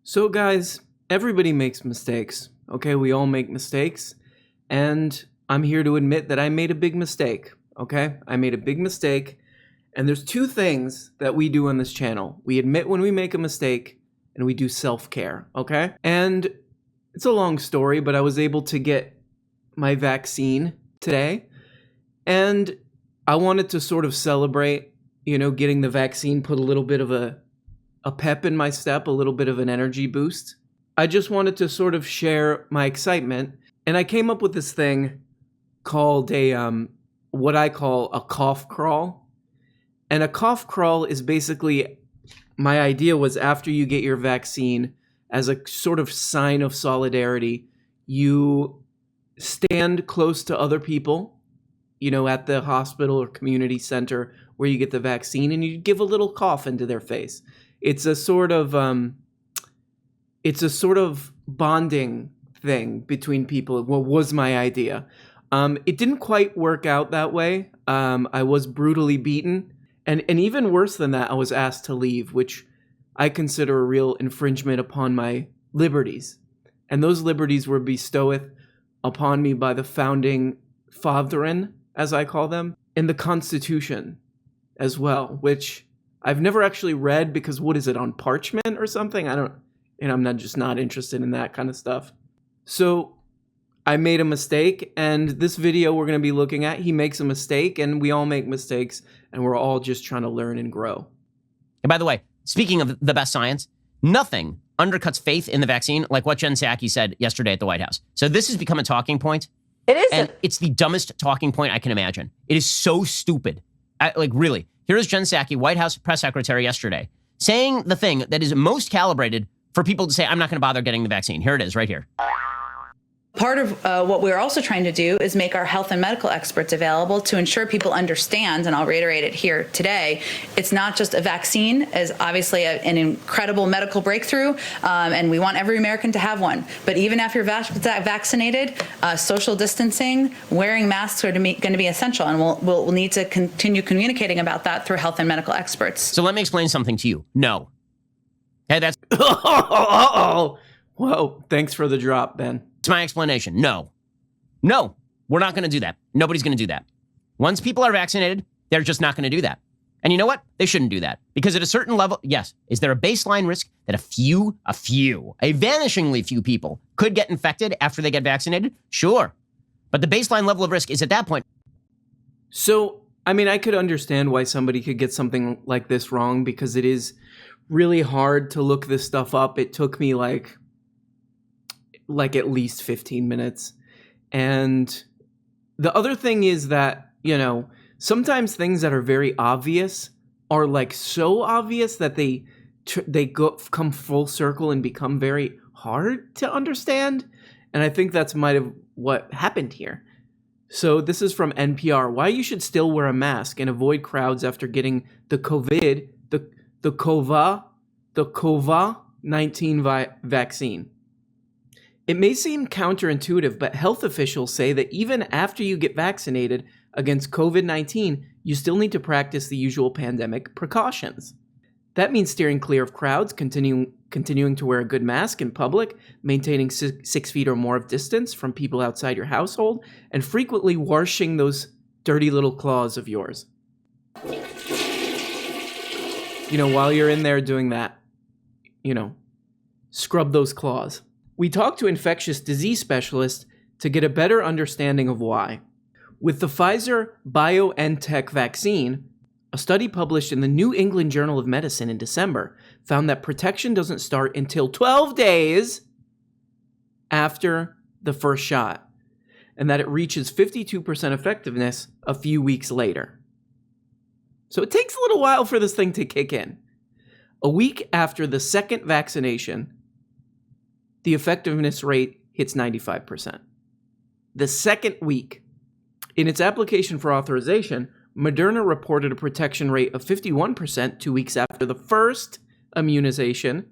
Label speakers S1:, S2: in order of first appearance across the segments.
S1: So, guys, everybody makes mistakes. Okay, we all make mistakes. And I'm here to admit that I made a big mistake. Okay, I made a big mistake. And there's two things that we do on this channel: we admit when we make a mistake, and we do self care. Okay, and it's a long story, but I was able to get my vaccine today. And I wanted to sort of celebrate, getting the vaccine, put a little bit of a pep in my step, a little bit of an energy boost. I just wanted to sort of share my excitement. And I came up with this thing called what I call a cough crawl. And a cough crawl is basically, my idea was after you get your vaccine, as a sort of sign of solidarity, you stand close to other people, at the hospital or community center where you get the vaccine, and you give a little cough into their face. It's a sort of bonding thing between people. What was my idea? It didn't quite work out that way. I was brutally beaten, and even worse than that, I was asked to leave, which I consider a real infringement upon my liberties. And those liberties were bestowed upon me by the founding fatherin, as I call them, in the Constitution as well, which I've never actually read because what is it, on parchment or something? I'm not interested in that kind of stuff. So I made a mistake, and this video we're going to be looking at, he makes a mistake, and we all make mistakes, and we're all just trying to learn and grow.
S2: And by the way, speaking of the best science, nothing undercuts faith in the vaccine like what Jen Psaki said yesterday at the White House. So this has become a talking point.
S3: It is.
S2: And it's the dumbest talking point I can imagine. It is so stupid. Really. Here's Jen Psaki, White House press secretary yesterday, saying the thing that is most calibrated for people to say, I'm not going to bother getting the vaccine. Here it is right here.
S3: Part of what we're also trying to do is make our health and medical experts available to ensure people understand, and I'll reiterate it here today, it's not just a vaccine, as obviously an incredible medical breakthrough, and we want every American to have one. But even after you're vaccinated, social distancing, wearing masks are going to be essential, and we'll need to continue communicating about that through health and medical experts.
S2: So let me explain something to you. No. Hey, that's...
S1: Whoa, thanks for the drop, Ben.
S2: It's my explanation. No, we're not going to do that. Nobody's going to do that. Once people are vaccinated, they're just not going to do that. And you know what? They shouldn't do that, because at a certain level, yes, is there a baseline risk that a vanishingly few people could get infected after they get vaccinated? Sure. But the baseline level of risk is at that point.
S1: So, I could understand why somebody could get something like this wrong, because it is really hard to look this stuff up. It took me like at least 15 minutes. And the other thing is that, sometimes things that are very obvious are so obvious that they come full circle and become very hard to understand. And I think that's might have what happened here. So this is from NPR. Why you should still wear a mask and avoid crowds after getting the COVID-19 vaccine. It may seem counterintuitive, but health officials say that even after you get vaccinated against COVID-19, you still need to practice the usual pandemic precautions. That means steering clear of crowds, continuing to wear a good mask in public, maintaining 6 feet or more of distance from people outside your household, and frequently washing those dirty little claws of yours. While you're in there doing that, scrub those claws. We talked to infectious disease specialists to get a better understanding of why. With the Pfizer BioNTech vaccine, a study published in the New England Journal of Medicine in December found that protection doesn't start until 12 days after the first shot, and that it reaches 52% effectiveness a few weeks later. So it takes a little while for this thing to kick in. A week after the second vaccination, the effectiveness rate hits 95%. The second week. In its application for authorization, Moderna reported a protection rate of 51% 2 weeks after the first immunization,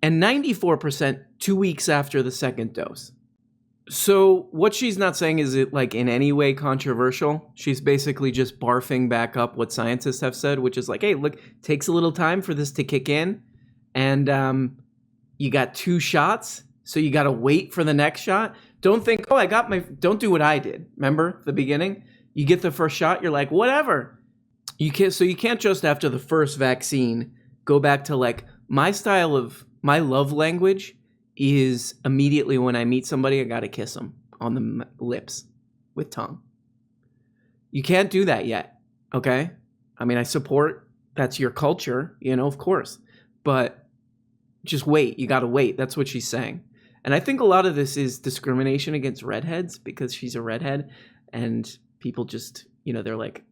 S1: and 94% 2 weeks after the second dose. So what she's not saying is it in any way controversial. She's basically just barfing back up what scientists have said, which is hey, look, takes a little time for this to kick in. And you got 2 shots, so you got to wait for the next shot. Don't think, oh, don't do what I did. Remember the beginning? You get the first shot, you're like, whatever. You can't just after the first vaccine go back to like my love language is immediately when I meet somebody, I got to kiss them on the lips with tongue. You can't do that yet. Okay. I mean, I support that's your culture, of course, but just wait. You got to wait. That's what she's saying. And I think a lot of this is discrimination against redheads because she's a redhead and people just, they're like,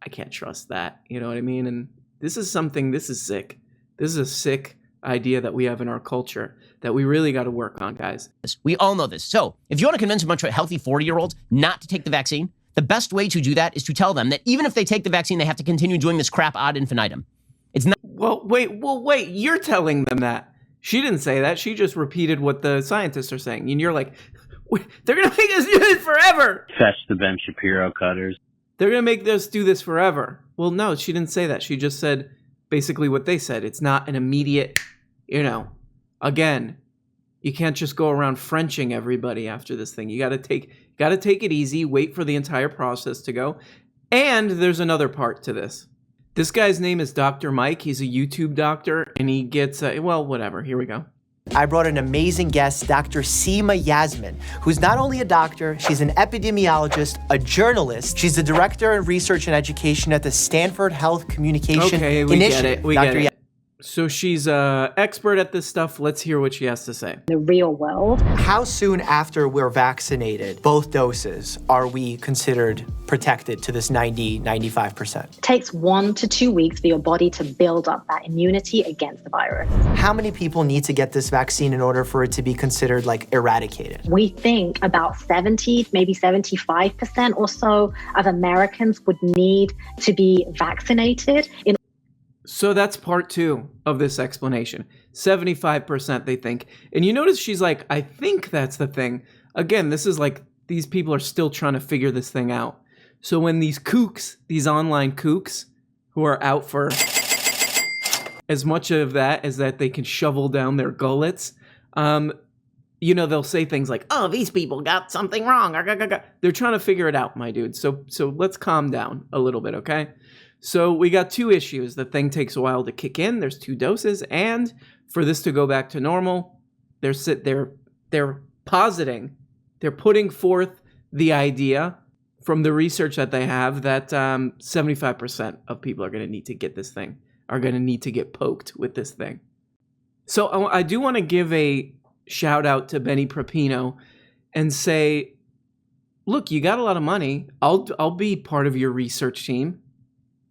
S1: I can't trust that. You know what I mean? And this is sick. This is a sick idea that we have in our culture that we really got to work on, guys.
S2: We all know this. So if you want to convince a bunch of healthy 40-year-olds not to take the vaccine, the best way to do that is to tell them that even if they take the vaccine, they have to continue doing this crap ad infinitum. It's not.
S1: Well, wait. You're telling them that. She didn't say that. She just repeated what the scientists are saying. And you're like, they're going to make us do this forever.
S4: Fetch the Ben Shapiro cutters.
S1: They're going to make us do this forever. Well, no, she didn't say that. She just said basically what they said. It's not an immediate, again, you can't just go around Frenching everybody after this thing. You got to take it easy, wait for the entire process to go. And there's another part to this. This guy's name is Dr. Mike. He's a YouTube doctor, and he gets, whatever. Here we go.
S5: I brought an amazing guest, Dr. Seema Yasmin, who's not only a doctor, she's an epidemiologist, a journalist. She's the director of research and education at the Stanford Health Communication Initiative.
S1: We get it. So she's an expert at this stuff. Let's hear what she has to say.
S6: The real world.
S5: How soon after we're vaccinated, both doses, are we considered protected to this 95%?
S6: It takes 1 to 2 weeks for your body to build up that immunity against the virus.
S5: How many people need to get this vaccine in order for it to be considered like eradicated?
S6: We think about 70, maybe 75% or so of Americans would need to be vaccinated in.
S1: So that's part 2 of this explanation. 75% they think. And you notice she's like, I think that's the thing. Again, this is like these people are still trying to figure this thing out. So when these kooks, these online kooks who are out for as much of that as that they can shovel down their gullets, they'll say things like, oh, these people got something wrong. They're trying to figure it out, my dude. So let's calm down a little bit, okay? So we got 2 issues. The thing takes a while to kick in. There's 2 doses. And for this to go back to normal, they're positing, they're putting forth the idea from the research that they have that 75% of people are going to need to get this thing, are going to need to get poked with this thing. So I do want to give a shout out to Benny Propino and say, look, you got a lot of money. I'll be part of your research team.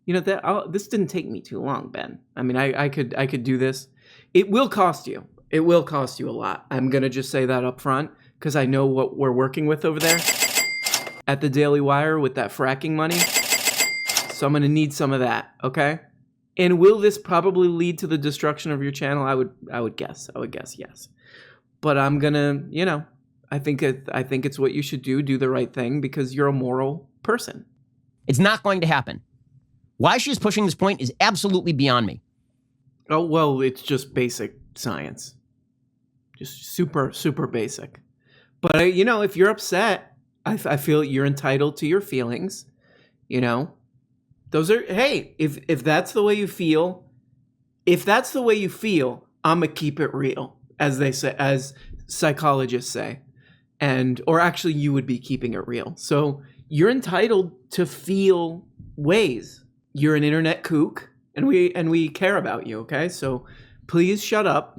S1: This didn't take me too long, Ben. I mean, I could do this. It will cost you. It will cost you a lot. I'm going to just say that up front because I know what we're working with over there at the Daily Wire with that fracking money. So I'm going to need some of that, okay? And will this probably lead to the destruction of your channel? I would guess yes. But I'm going to, I think it's what you should do. Do the right thing because you're a moral person.
S2: It's not going to happen. Why she is pushing this point is absolutely beyond me.
S1: Oh, well, it's just basic science. Just super, super basic. But, if you're upset, I feel you're entitled to your feelings. Those are, hey, if that's the way you feel, I'm going to keep it real, as they say, as psychologists say. Or actually, you would be keeping it real. So you're entitled to feel ways. You're an internet kook, and we care about you, okay? So please shut up.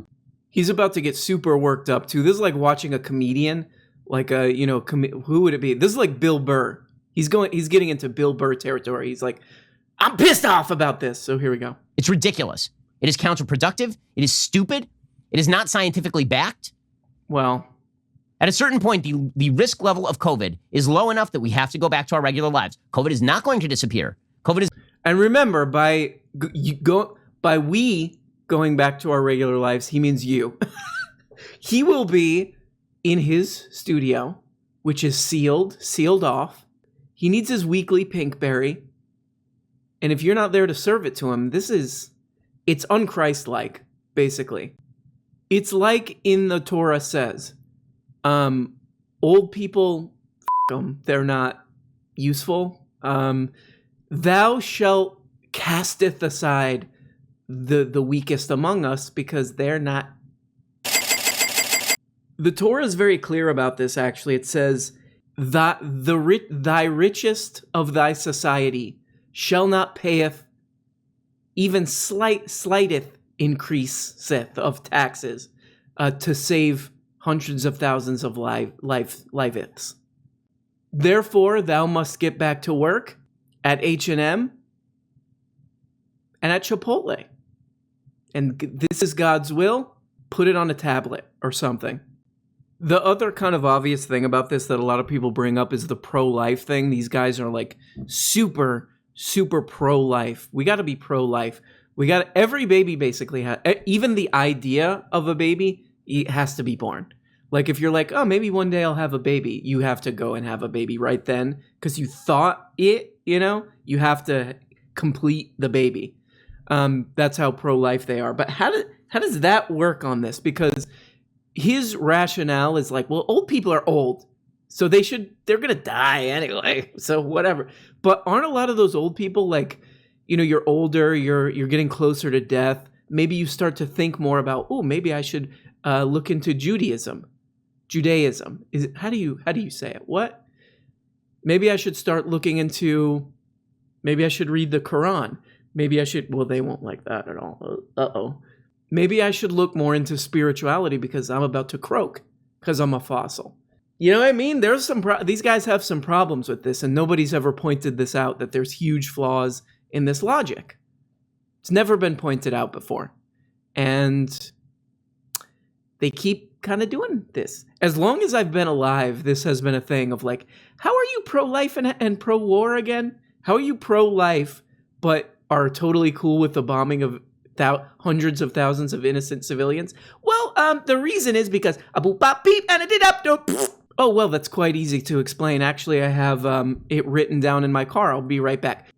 S1: He's about to get super worked up, too. This is like watching a comedian, like who would it be? This is like Bill Burr. He's getting into Bill Burr territory. He's like, I'm pissed off about this. So here we go.
S2: It's ridiculous. It is counterproductive. It is stupid. It is not scientifically backed.
S1: Well,
S2: at a certain point, the risk level of COVID is low enough that we have to go back to our regular lives. COVID is not going to disappear. COVID is...
S1: And remember, by we going back to our regular lives, he means you. He will be in his studio, which is sealed off. He needs his weekly Pinkberry. And if you're not there to serve it to him, it's unchristlike, basically. It's like in the Torah says, old people, them, they're not useful. Thou shalt casteth aside the weakest among us because they're not. The Torah is very clear about this, actually. It says, thy richest of thy society shall not payeth even slighteth increaseth of taxes to save hundreds of thousands of liveths. Therefore, thou must get back to work at H&M and at Chipotle. And this is God's will. Put it on a tablet or something. The other kind of obvious thing about this that a lot of people bring up is the pro-life thing. These guys are like super pro-life. We got to be pro-life. Every baby basically has, even the idea of a baby, it has to be born. Like if you're like, oh, maybe one day I'll have a baby, you have to go and have a baby right then because you thought it, you have to complete the baby. That's how pro-life they are. But how does that work on this? Because his rationale is like, well, old people are old, so they're going to die anyway. So whatever. But aren't a lot of those old people like, you're older, you're getting closer to death. Maybe you start to think more about, oh, maybe I should look into Judaism. How do you say it? What? Maybe I should start looking into, maybe I should read the Quran. Maybe I should, well, they won't like that at all. Uh-oh. Maybe I should look more into spirituality because I'm about to croak because I'm a fossil. You know what I mean? There's these guys have some problems with this, and nobody's ever pointed this out, that there's huge flaws in this logic. It's never been pointed out before. And they keep kind of doing this. As long as I've been alive, this has been a thing of like, how are you pro-life and pro-war again? How are you pro-life but are totally cool with the bombing of hundreds of thousands of innocent civilians? Well, the reason is because a boop bop beep and a did up do. Oh, well, that's quite easy to explain. Actually, I have it written down in my car. I'll be right back.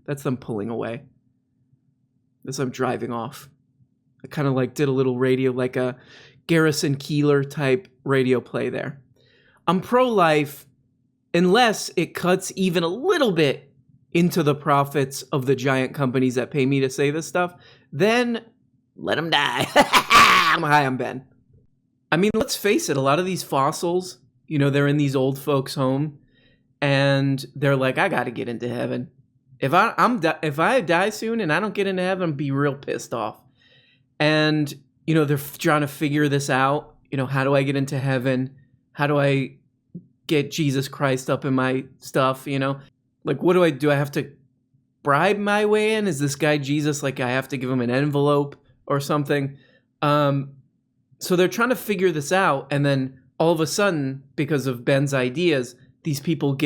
S1: That's them pulling away as I'm driving off. I kind of like did a little radio, like a Garrison Keillor type radio play there. I'm pro-life unless it cuts even a little bit into the profits of the giant companies that pay me to say this stuff. Then let them die. Hi, I'm Ben. I mean, let's face it. A lot of these fossils, they're in these old folks' home, and they're like, I got to get into heaven. If I die soon and I don't get into heaven, I'll be real pissed off. And they're trying to figure this out. How do I get into heaven? How do I get Jesus Christ up in my stuff? Like, what do I do? I have to bribe my way in? Is this guy Jesus? Like, I have to give him an envelope or something? So they're trying to figure this out. And then all of a sudden, because of Ben's ideas, these people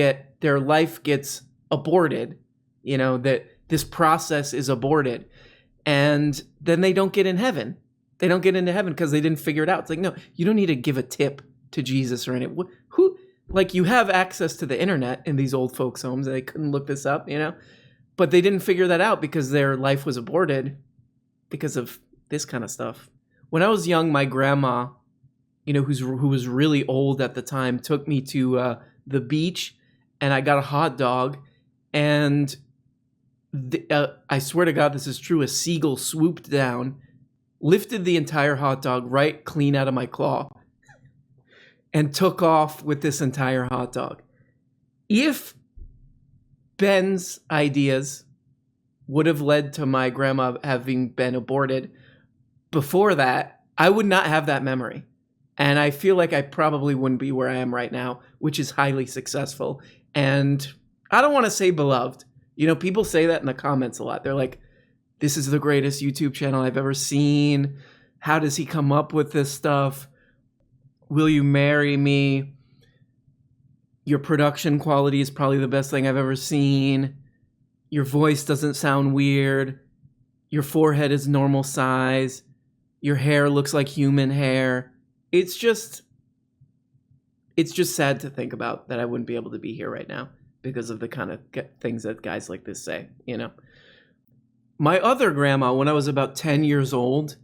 S1: their life gets aborted. That this process is aborted. And then they don't get in heaven. They don't get into heaven because they didn't figure it out. It's like, no, you don't need to give a tip to Jesus or anything. You have access to the internet in these old folks' homes. They couldn't look this up, but they didn't figure that out because their life was aborted because of this kind of stuff. When I was young, my grandma, who was really old at the time, took me to the beach, and I got a hot dog, and I swear to God, this is true. A seagull swooped down, lifted the entire hot dog right clean out of my claw, and took off with this entire hot dog. If Ben's ideas would have led to my grandma having been aborted before that, I would not have that memory. And I feel like I probably wouldn't be where I am right now, which is highly successful. And I don't want to say beloved. People say that in the comments a lot. They're like, this is the greatest YouTube channel I've ever seen. How does he come up with this stuff? Will you marry me? Your production quality is probably the best thing I've ever seen. Your voice doesn't sound weird. Your forehead is normal size. Your hair looks like human hair. It's it's just sad to think about that I wouldn't be able to be here right now because of the kind of things that guys like this say, you know? My other grandma, when I was about 10 years old,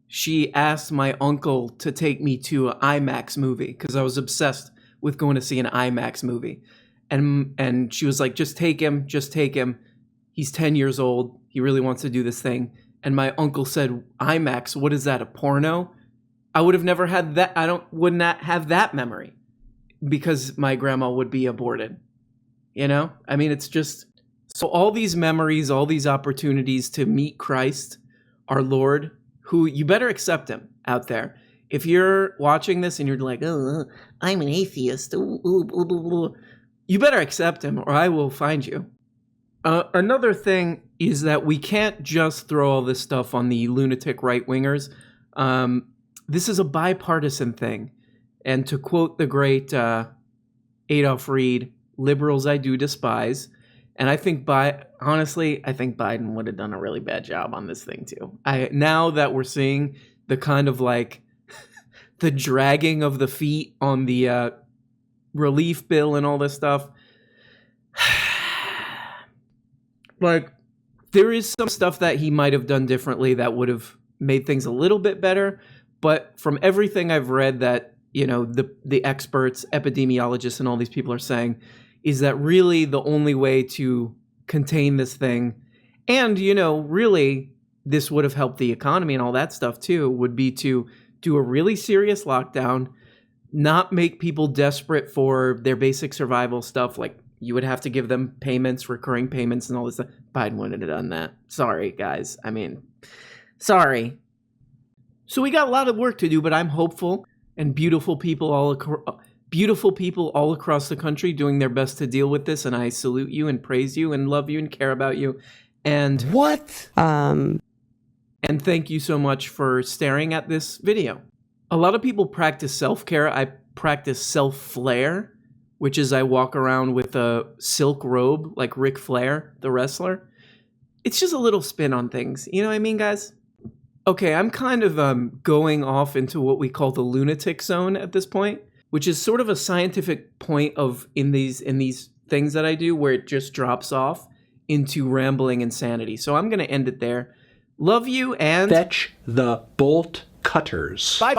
S1: she asked my uncle to take me to an IMAX movie because I was obsessed with going to see an IMAX movie. And she was like, just take him. He's 10 years old. He really wants to do this thing. And my uncle said, IMAX, what is that, a porno? I would have never had that. Would not have that memory because my grandma would be aborted. You know? I mean, it's just, so all these memories, all these opportunities to meet Christ, our Lord, who you better accept him out there. If you're watching this and you're like, oh, I'm an atheist, you better accept him or I will find you. Another thing is that we can't just throw all this stuff on the lunatic right-wingers. This is a bipartisan thing. And to quote the great Adolf Reed, liberals I do despise. And I think honestly, I think Biden would have done a really bad job on this thing too. Now that we're seeing the kind of like the dragging of the feet on the relief bill and all this stuff, like there is some stuff that he might have done differently that would have made things a little bit better. But from everything I've read that, you know, the experts, epidemiologists, and all these people are saying, is that really the only way to contain this thing, and, you know, really this would have helped the economy and all that stuff too, would be to do a really serious lockdown, not make people desperate for their basic survival stuff. Like you would have to give them payments, recurring payments and all this stuff. Biden wouldn't have done that. Sorry, guys. I mean, sorry. So we got a lot of work to do, but I'm hopeful, and beautiful people all across the country doing their best to deal with this. And I salute you and praise you and love you and care about you. And
S7: what?
S1: And thank you so much for staring at this video. A lot of people practice self-care. I practice self-flare, which is I walk around with a silk robe like Ric Flair, the wrestler. It's just a little spin on things. You know what I mean, guys? Okay, I'm kind of going off into what we call the lunatic zone at this point, which is sort of a scientific point of in these things that I do where it just drops off into rambling insanity. So I'm going to end it there. Love you and
S7: fetch the bolt cutters.
S5: Bye.